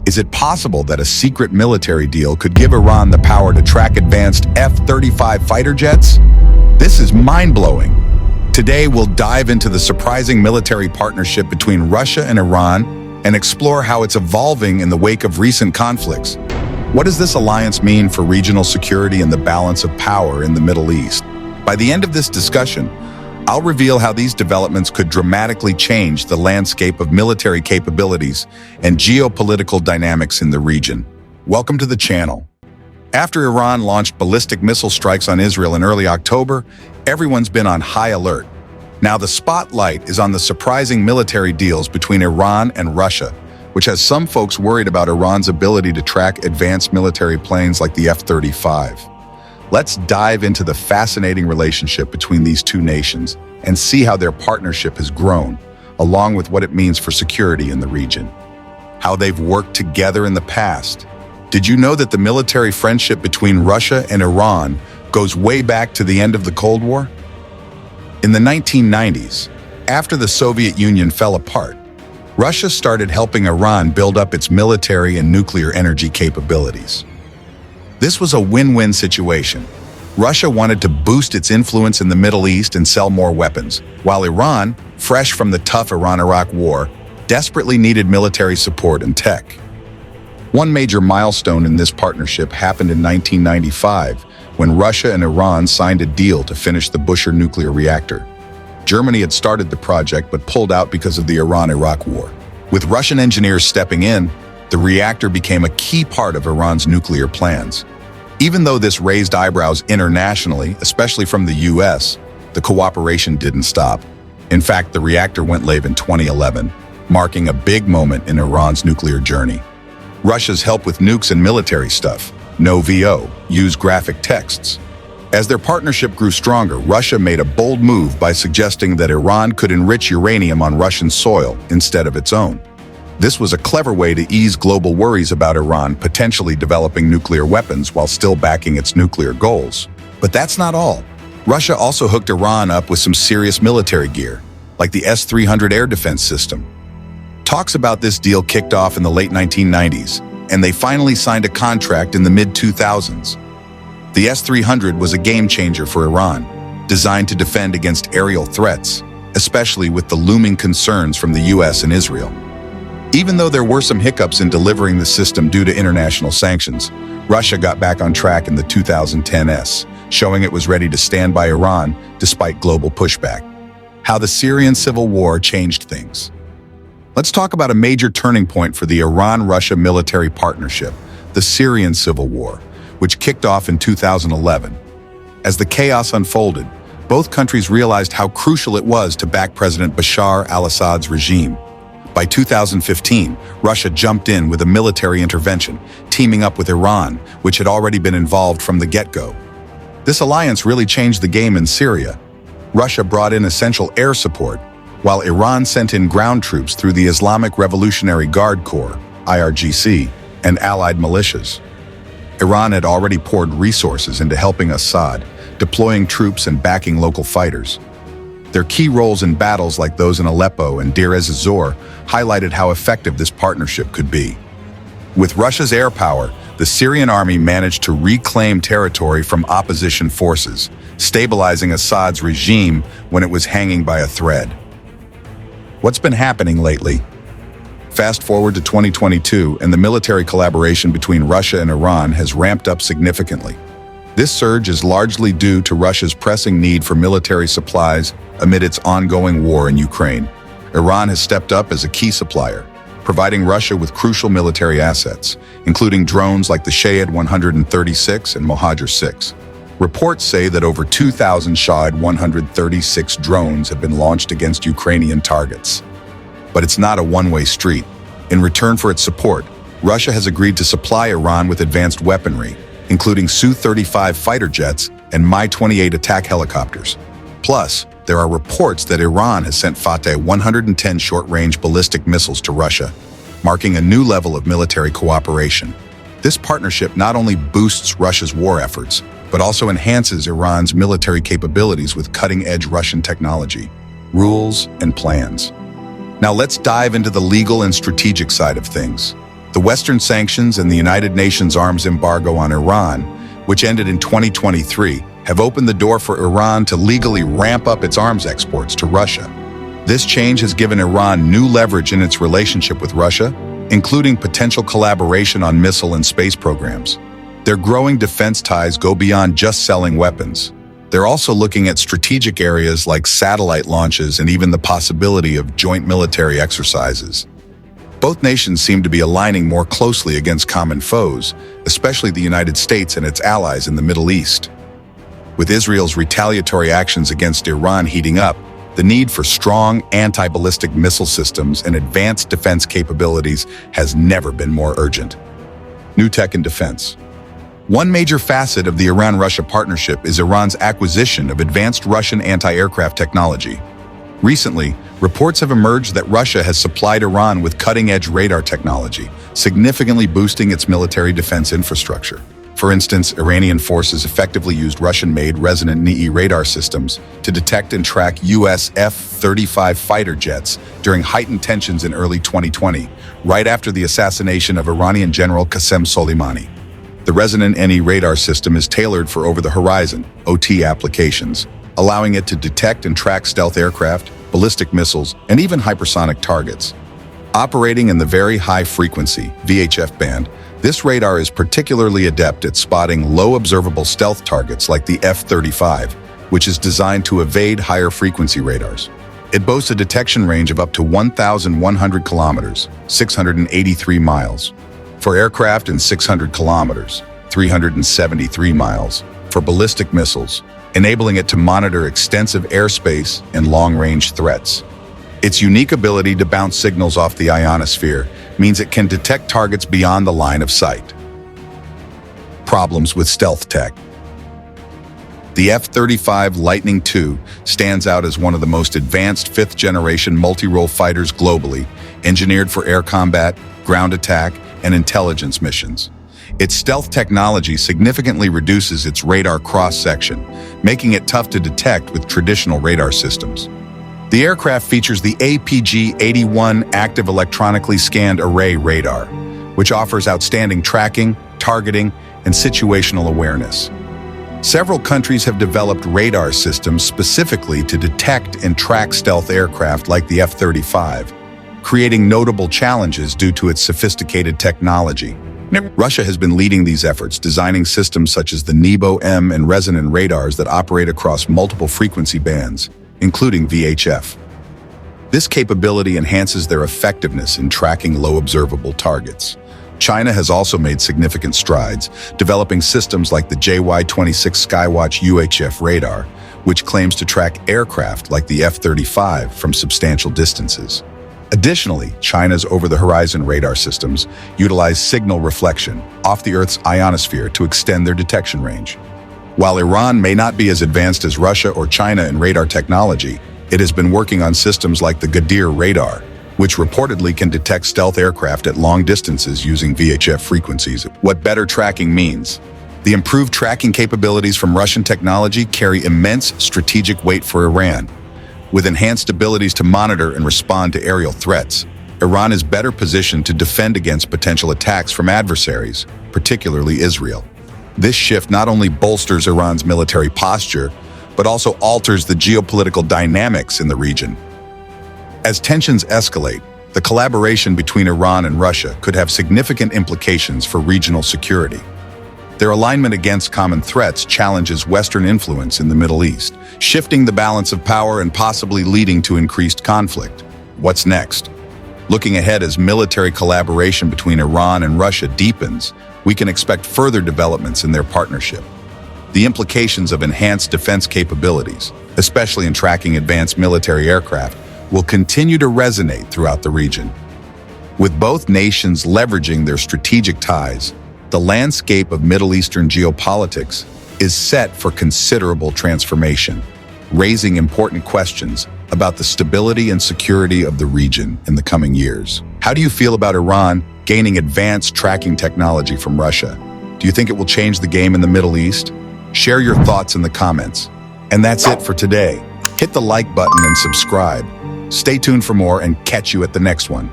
Is it possible that a secret military deal could give Iran the power to track advanced F-35 fighter jets? This is mind-blowing. Today, we'll dive into the surprising military partnership between Russia and Iran and explore how it's evolving in the wake of recent conflicts. What does this alliance mean for regional security and the balance of power in the Middle East? By the end of this discussion, I'll reveal how these developments could dramatically change the landscape of military capabilities and geopolitical dynamics in the region. Welcome to the channel. After Iran launched ballistic missile strikes on Israel in early October, everyone's been on high alert. Now the spotlight is on the surprising military deals between Iran and Russia, which has some folks worried about Iran's ability to track advanced military planes like the F-35. Let's dive into the fascinating relationship between these two nations and see how their partnership has grown, along with what it means for security in the region. How they've worked together in the past. Did you know that the military friendship between Russia and Iran goes way back to the end of the Cold War? In the 1990s, after the Soviet Union fell apart, Russia started helping Iran build up its military and nuclear energy capabilities. This was a win-win situation. Russia wanted to boost its influence in the Middle East and sell more weapons, while Iran, fresh from the tough Iran-Iraq war, desperately needed military support and tech. One major milestone in this partnership happened in 1995, when Russia and Iran signed a deal to finish the Bushehr nuclear reactor. Germany had started the project but pulled out because of the Iran-Iraq war. With Russian engineers stepping in, the reactor became a key part of Iran's nuclear plans. Even though this raised eyebrows internationally, especially from the US, the cooperation didn't stop. In fact, the reactor went live in 2011, marking a big moment in Iran's nuclear journey. Russia's help with nukes and military stuff, no VO, used graphic texts. As their partnership grew stronger, Russia made a bold move by suggesting that Iran could enrich uranium on Russian soil instead of its own. This was a clever way to ease global worries about Iran potentially developing nuclear weapons while still backing its nuclear goals. But that's not all. Russia also hooked Iran up with some serious military gear, like the S-300 air defense system. Talks about this deal kicked off in the late 1990s, and they finally signed a contract in the mid-2000s. The S-300 was a game changer for Iran, designed to defend against aerial threats, especially with the looming concerns from the US and Israel. Even though there were some hiccups in delivering the system due to international sanctions, Russia got back on track in the 2010s, showing it was ready to stand by Iran despite global pushback. How the Syrian civil war changed things. Let's talk about a major turning point for the Iran-Russia military partnership, the Syrian civil war, which kicked off in 2011. As the chaos unfolded, both countries realized how crucial it was to back President Bashar al-Assad's regime. By 2015, Russia jumped in with a military intervention, teaming up with Iran, which had already been involved from the get-go. This alliance really changed the game in Syria. Russia brought in essential air support, while Iran sent in ground troops through the Islamic Revolutionary Guard Corps, IRGC, and allied militias. Iran had already poured resources into helping Assad, deploying troops and backing local fighters. Their key roles in battles like those in Aleppo and Deir ez-Zor highlighted how effective this partnership could be. With Russia's air power, the Syrian army managed to reclaim territory from opposition forces, stabilizing Assad's regime when it was hanging by a thread. What's been happening lately? Fast forward to 2022, and the military collaboration between Russia and Iran has ramped up significantly. This surge is largely due to Russia's pressing need for military supplies amid its ongoing war in Ukraine. Iran has stepped up as a key supplier, providing Russia with crucial military assets, including drones like the Shahed 136 and Mohajer 6. Reports say that over 2,000 Shahed 136 drones have been launched against Ukrainian targets. But it's not a one-way street. In return for its support, Russia has agreed to supply Iran with advanced weaponry, including Su-35 fighter jets and Mi-28 attack helicopters. Plus, there are reports that Iran has sent Fateh 110 short-range ballistic missiles to Russia, marking a new level of military cooperation. This partnership not only boosts Russia's war efforts, but also enhances Iran's military capabilities with cutting-edge Russian technology, rules, and plans. Now let's dive into the legal and strategic side of things. The Western sanctions and the United Nations arms embargo on Iran, which ended in 2023, have opened the door for Iran to legally ramp up its arms exports to Russia. This change has given Iran new leverage in its relationship with Russia, including potential collaboration on missile and space programs. Their growing defense ties go beyond just selling weapons. They're also looking at strategic areas like satellite launches and even the possibility of joint military exercises. Both nations seem to be aligning more closely against common foes, especially the United States and its allies in the Middle East. With Israel's retaliatory actions against Iran heating up, the need for strong anti-ballistic missile systems and advanced defense capabilities has never been more urgent. New tech and defense. One major facet of the Iran-Russia partnership is Iran's acquisition of advanced Russian anti-aircraft technology. Recently, reports have emerged that Russia has supplied Iran with cutting-edge radar technology, significantly boosting its military defense infrastructure. For instance, Iranian forces effectively used Russian-made resonant NE radar systems to detect and track U.S. F-35 fighter jets during heightened tensions in early 2020, right after the assassination of Iranian General Qasem Soleimani. The resonant NE radar system is tailored for over-the-horizon (OT) applications, allowing it to detect and track stealth aircraft, ballistic missiles, and even hypersonic targets. Operating in the very high-frequency VHF band, this radar is particularly adept at spotting low observable stealth targets like the F-35, which is designed to evade higher frequency radars. It boasts a detection range of up to 1,100 kilometers, 683 miles, for aircraft and 600 kilometers, 373 miles, for ballistic missiles, enabling it to monitor extensive airspace and long-range threats. Its unique ability to bounce signals off the ionosphere means it can detect targets beyond the line of sight. Problems with stealth tech. The F-35 Lightning II stands out as one of the most advanced fifth-generation multi-role fighters globally, engineered for air combat, ground attack, and intelligence missions. Its stealth technology significantly reduces its radar cross-section, making it tough to detect with traditional radar systems. The aircraft features the APG-81 Active Electronically Scanned Array radar, which offers outstanding tracking, targeting, and situational awareness. Several countries have developed radar systems specifically to detect and track stealth aircraft like the F-35, creating notable challenges due to its sophisticated technology. Russia has been leading these efforts, designing systems such as the Nebo-M and resonant radars that operate across multiple frequency bands, including VHF. This capability enhances their effectiveness in tracking low observable targets. China has also made significant strides, developing systems like the JY-26 Skywatch UHF radar, which claims to track aircraft like the F-35 from substantial distances. Additionally, China's over-the-horizon radar systems utilize signal reflection off the Earth's ionosphere to extend their detection range. While Iran may not be as advanced as Russia or China in radar technology, it has been working on systems like the Ghadir radar, which reportedly can detect stealth aircraft at long distances using VHF frequencies. What better tracking means? The improved tracking capabilities from Russian technology carry immense strategic weight for Iran. With enhanced abilities to monitor and respond to aerial threats, Iran is better positioned to defend against potential attacks from adversaries, particularly Israel. This shift not only bolsters Iran's military posture, but also alters the geopolitical dynamics in the region. As tensions escalate, the collaboration between Iran and Russia could have significant implications for regional security. Their alignment against common threats challenges Western influence in the Middle East, shifting the balance of power and possibly leading to increased conflict. What's next? Looking ahead, as military collaboration between Iran and Russia deepens, we can expect further developments in their partnership. The implications of enhanced defense capabilities, especially in tracking advanced military aircraft, will continue to resonate throughout the region. With both nations leveraging their strategic ties, the landscape of Middle Eastern geopolitics is set for considerable transformation, raising important questions about the stability and security of the region in the coming years. How do you feel about Iran gaining advanced tracking technology from Russia? Do you think it will change the game in the Middle East? Share your thoughts in the comments. And that's it for today. Hit the like button and subscribe. Stay tuned for more and catch you at the next one.